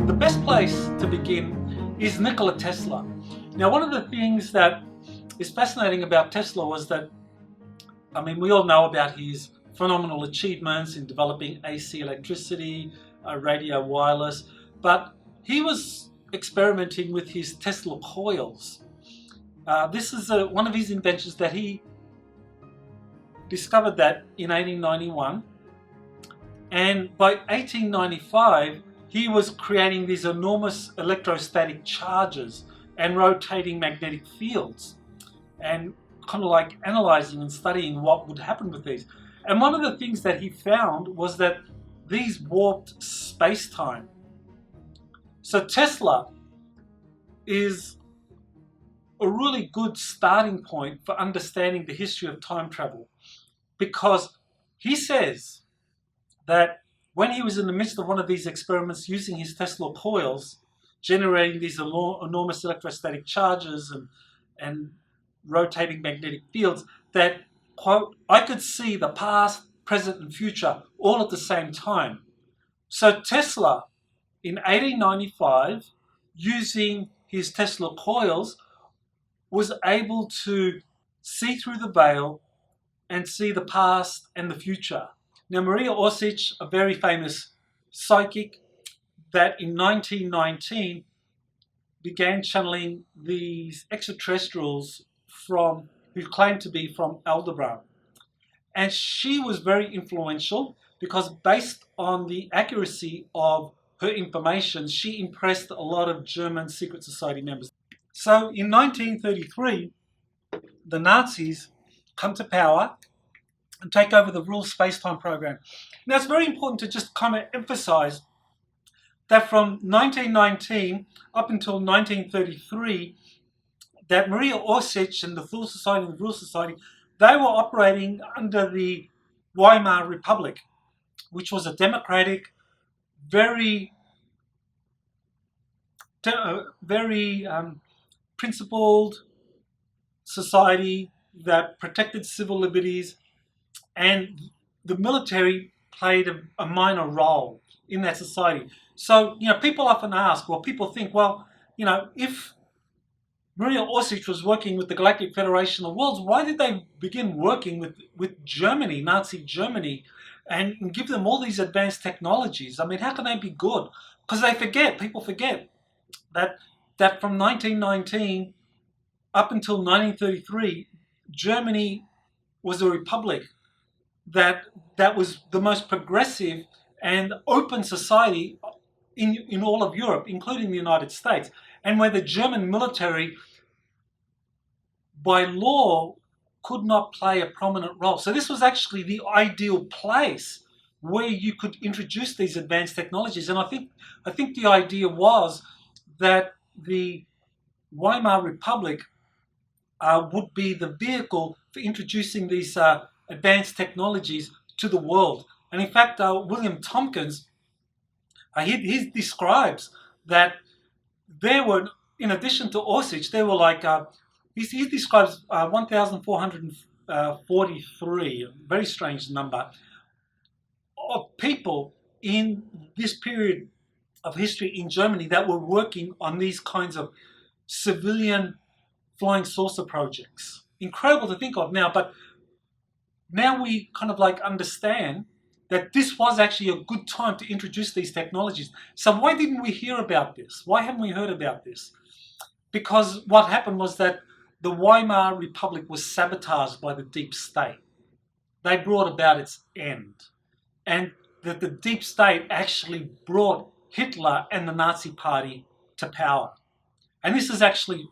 The best place to begin is Nikola Tesla. Now, one of the things that is fascinating about Tesla was that, we all know about his phenomenal achievements in developing AC electricity, radio wireless, but he was experimenting with his Tesla coils. This is one of his inventions that he discovered that in 1891, and by 1895 he was creating these enormous electrostatic charges and rotating magnetic fields and kind of like analyzing and studying what would happen with these. And one of the things that he found was that these warped space-time. So Tesla is a really good starting point for understanding the history of time travel, because he says that when he was in the midst of one of these experiments using his Tesla coils, generating these enormous electrostatic charges and rotating magnetic fields, that, quote, I could see the past, present and future all at the same time. So Tesla, in 1895, using his Tesla coils, was able to see through the veil and see the past and the future. Now, Maria Osich, a very famous psychic, that in 1919 began channeling these extraterrestrials who claimed to be from Aldebaran. And she was very influential because, based on the accuracy of her information, she impressed a lot of German secret society members. So in 1933, the Nazis come to power and take over the Rural Space-Time program. Now, it's very important to just kind of emphasize that from 1919 up until 1933, that Maria Osich and the Thule Society and the Rural Society, they were operating under the Weimar Republic, which was a democratic, very principled society that protected civil liberties, and the military played a minor role in that society. So, people often ask, people think, if Maria Osich was working with the Galactic Federation of Worlds, why did they begin working with Germany, Nazi Germany, and give them all these advanced technologies? How can they be good? Because people forget that from 1919 up until 1933, Germany was a republic that was the most progressive and open society in all of Europe, including the United States, and where the German military, by law, could not play a prominent role. So this was actually the ideal place where you could introduce these advanced technologies. And I think the idea was that the Weimar Republic would be the vehicle for introducing these advanced technologies to the world. And in fact, William Tompkins, he describes that there were, in addition to Osich, there were he describes 1,443, a very strange number, of people in this period of history in Germany that were working on these kinds of civilian flying saucer projects. Incredible to think of now, but now we kind of understand that this was actually a good time to introduce these technologies. So why didn't we hear about this? Why haven't we heard about this? Because what happened was that the Weimar Republic was sabotaged by the deep state. They brought about its end. And that the deep state actually brought Hitler and the Nazi Party to power. And this is actually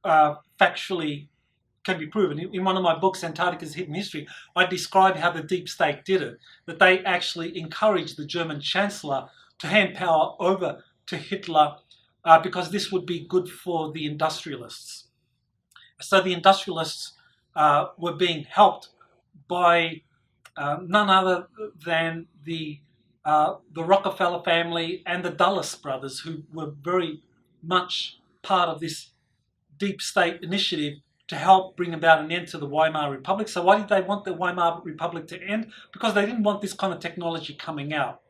factually can be proven. In one of my books, Antarctica's Hidden History, I describe how the deep state did it, that they actually encouraged the German Chancellor to hand power over to Hitler because this would be good for the industrialists. So the industrialists were being helped by none other than the Rockefeller family and the Dulles brothers, who were very much part of this deep state initiative to help bring about an end to the Weimar Republic. So why did they want the Weimar Republic to end? Because they didn't want this kind of technology coming out.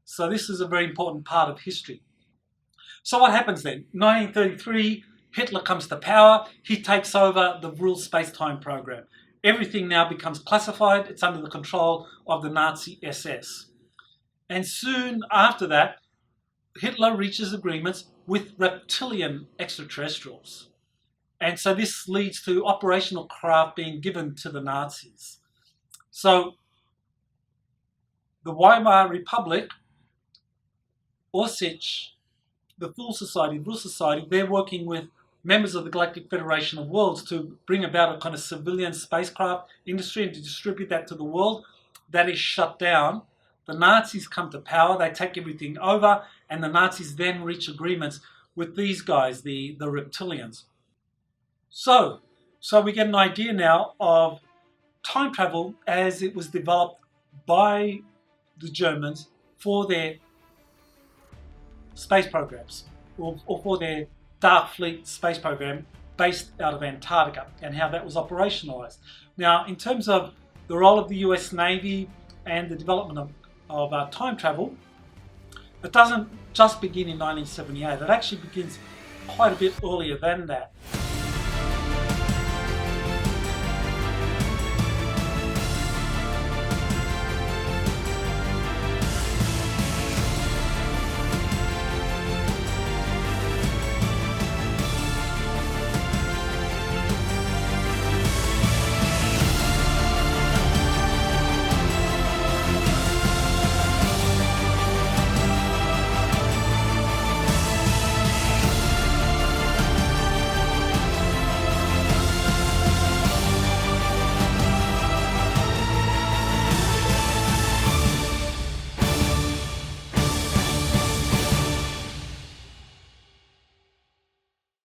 So this is a very important part of history. So what happens then? 1933, Hitler comes to power. He takes over the world space-time program. Everything now becomes classified. It's under the control of the Nazi SS. And soon after that, Hitler reaches agreements with reptilian extraterrestrials. And so this leads to operational craft being given to the Nazis. So the Weimar Republic, Osich, the Royal Society, they're working with members of the Galactic Federation of Worlds to bring about a kind of civilian spacecraft industry and to distribute that to the world. That is shut down. The Nazis come to power, they take everything over, and the Nazis then reach agreements with these guys, the reptilians. So we get an idea now of time travel as it was developed by the Germans for their space programs, or for their Dark Fleet space program based out of Antarctica, and how that was operationalized. Now, in terms of the role of the US Navy and the development of time travel, it doesn't just begin in 1978. It actually begins quite a bit earlier than that.